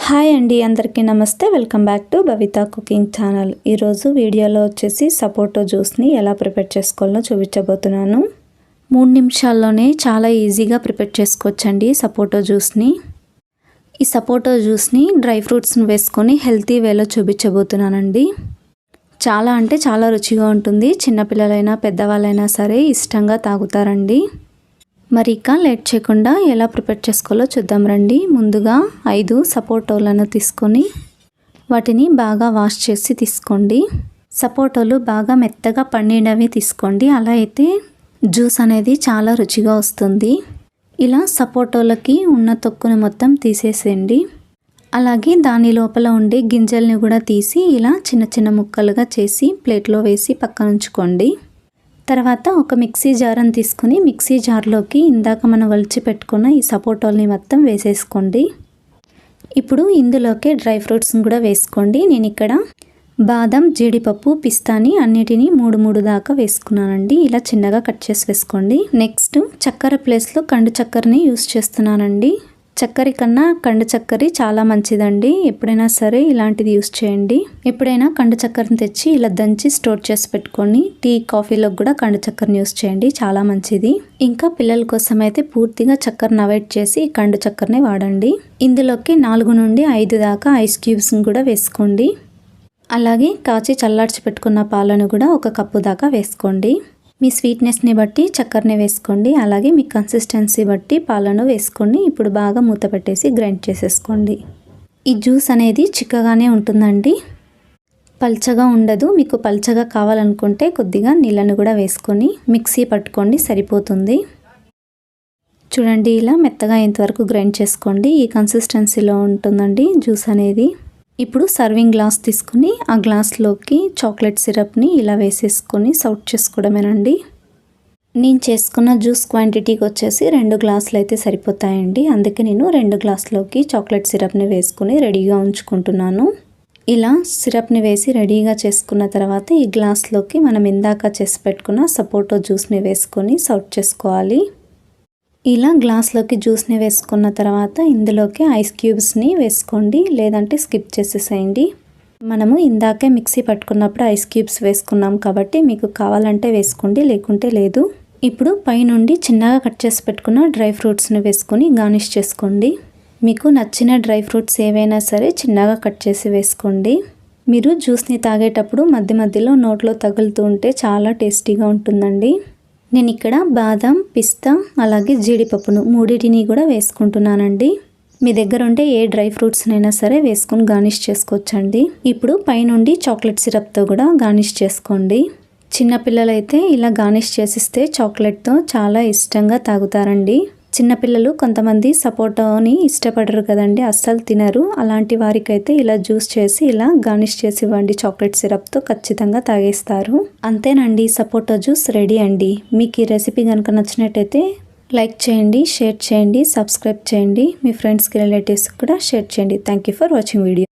Hi అండి, అందరికీ నమస్తే. Welcome back to Bhavitha cooking channel. ఈరోజు వీడియోలో వచ్చేసి సపోటో జ్యూస్ని ఎలా ప్రిపేర్ చేసుకోవాలో చూపించబోతున్నాను. 3 నిమిషాల్లోనే చాలా ఈజీగా ప్రిపేర్ చేసుకోవచ్చండి సపోటో జ్యూస్ని. ఈ సపోటో జ్యూస్ని డ్రై ఫ్రూట్స్ని వేసుకొని హెల్తీ వేలో చూపించబోతున్నానండి. చాలా అంటే చాలా రుచిగా ఉంటుంది. చిన్నపిల్లలైనా పెద్దవాళ్ళైనా సరే ఇష్టంగా తాగుతారండి. మరి ఇక లేట్ చేయకుండా ఎలా ప్రిపేర్ చేసుకోవాలో చూద్దాం రండి. ముందుగా 5 సపోటోలను తీసుకొని వాటిని బాగా వాష్ చేసి తీసుకోండి. సపోటోలు బాగా మెత్తగా పండినవి తీసుకోండి, అలా అయితే జ్యూస్ అనేది చాలా రుచిగా వస్తుంది. ఇలా సపోటోలకి ఉన్న తొక్కును మొత్తం తీసేసేయండి. అలాగే దాని లోపల ఉండే గింజల్ని కూడా తీసి ఇలా చిన్న చిన్న ముక్కలుగా చేసి ప్లేట్లో వేసి పక్కన ఉంచుకోండి. తర్వాత ఒక మిక్సీ జార్ని తీసుకుని మిక్సీ జార్లోకి ఇందాక మనం వలిచి పెట్టుకున్న ఈ సపోటాల్ని మొత్తం వేసేసుకోండి. ఇప్పుడు ఇందులోకి డ్రై ఫ్రూట్స్ని కూడా వేసుకోండి. నేను ఇక్కడ బాదం, జీడిపప్పు, పిస్తాని అన్నిటినీ 3 దాకా వేసుకున్నానండి. ఇలా చిన్నగా కట్ చేసి వేసుకోండి. నెక్స్ట్ చక్కెర ప్లేస్లో కండు చక్కెరని యూస్ చేస్తున్నానండి. చక్కెర కన్నా కండు చక్కెర చాలా మంచిదండి. ఎప్పుడైనా సరే ఇలాంటిది యూస్ చేయండి. ఎప్పుడైనా కండు చక్కెరని తెచ్చి ఇలా దంచి స్టోర్ చేసి పెట్టుకొని టీ, కాఫీలో కూడా కండు చక్కెరని యూస్ చేయండి, చాలా మంచిది. ఇంకా పిల్లల కోసం అయితే పూర్తిగా చక్కెరని అవాయిడ్ చేసి కండు చక్కెరని వాడండి. ఇందులోకి 4 నుండి 5 దాకా ఐస్ క్యూబ్స్ని కూడా వేసుకోండి. అలాగే కాచి చల్లార్చి పెట్టుకున్న పాలను కూడా 1 కప్పు దాకా వేసుకోండి. మీ స్వీట్నెస్ని బట్టి చక్కెరని వేసుకోండి. అలాగే మీ కన్సిస్టెన్సీ బట్టి పాలను వేసుకోండి. ఇప్పుడు బాగా మూత పెట్టేసి గ్రైండ్ చేసేసుకోండి. ఈ జ్యూస్ అనేది చిక్కగానే ఉంటుందండి, పల్చగా ఉండదు. మీకు పల్చగా కావాలనుకుంటే కొద్దిగా నీళ్ళను కూడా వేసుకొని మిక్సీ పట్టుకోండి, సరిపోతుంది. చూడండి, ఇలా మెత్తగా ఇంతవరకు గ్రైండ్ చేసుకోండి. ఈ కన్సిస్టెన్సీలో ఉంటుందండి జ్యూస్ అనేది. ఇప్పుడు సర్వింగ్ గ్లాస్ తీసుకుని ఆ గ్లాస్లోకి చాక్లెట్ సిరప్ని ఇలా వేసేసుకొని సర్వ్ చేసుకోవడమేనండి. నేను చేసుకున్న జ్యూస్ క్వాంటిటీకి వచ్చేసి 2 గ్లాసులు అయితే సరిపోతాయండి. అందుకే నేను 2 గ్లాసులోకి చాక్లెట్ సిరప్ని వేసుకుని రెడీగా ఉంచుకుంటున్నాను. ఇలా సిరప్ని వేసి రెడీగా చేసుకున్న తర్వాత ఈ గ్లాస్లోకి మనం ఇందాక చేసి పెట్టుకున్న సపోటో జ్యూస్ని వేసుకొని సర్వ్ చేసుకోవాలి. ఇలా గ్లాస్లోకి జ్యూస్ని వేసుకున్న తర్వాత ఇందులోకి ఐస్ క్యూబ్స్ని వేసుకోండి, లేదంటే స్కిప్ చేసేసేయండి. మనము ఇందాకే మిక్సీ పట్టుకున్నప్పుడు ఐస్ క్యూబ్స్ వేసుకున్నాం కాబట్టి మీకు కావాలంటే వేసుకోండి, లేకుంటే లేదు. ఇప్పుడు పైనుండి చిన్నగా కట్ చేసి పెట్టుకున్న డ్రై ఫ్రూట్స్ని వేసుకొని గార్నిష్ చేసుకోండి. మీకు నచ్చిన డ్రై ఫ్రూట్స్ ఏవైనా సరే చిన్నగా కట్ చేసి వేసుకోండి. మీరు జ్యూస్ని తాగేటప్పుడు మధ్యలో నోట్లో తగులుతూ ఉంటే చాలా టేస్టీగా ఉంటుందండి. నేను ఇక్కడ బాదం, పిస్తా అలాగే జీడిపప్పును 3టిని కూడా వేసుకుంటున్నానండి. మీ దగ్గర ఉంటే ఏ డ్రై ఫ్రూట్స్నైనా సరే వేసుకొని గార్నిష్ చేసుకోవచ్చండి. ఇప్పుడు పైనుండి చాక్లెట్ సిరప్తో కూడా గార్నిష్ చేసుకోండి. చిన్నపిల్లలైతే ఇలా గార్నిష్ చేసిస్తే చాక్లెట్తో చాలా ఇష్టంగా తాగుతారండి. చిన్నపిల్లలు కొంతమంది సపోటాని ఇష్టపడరు కదండి, అస్సలు తినరు. అలాంటి వారికైతే ఇలా జ్యూస్ చేసి ఇలా గార్నిష్ చేసి ఇవ్వండి, చాక్లెట్ సిరప్తో ఖచ్చితంగా తాగేస్తారు. అంతేనండి, సపోటా జ్యూస్ రెడీ అండి. మీకు ఈ రెసిపీ కనుక నచ్చినట్టయితే లైక్ చేయండి, షేర్ చేయండి, సబ్స్క్రైబ్ చేయండి. మీ ఫ్రెండ్స్కి, రిలేటివ్స్కి కూడా షేర్ చేయండి. Thank you for watching video.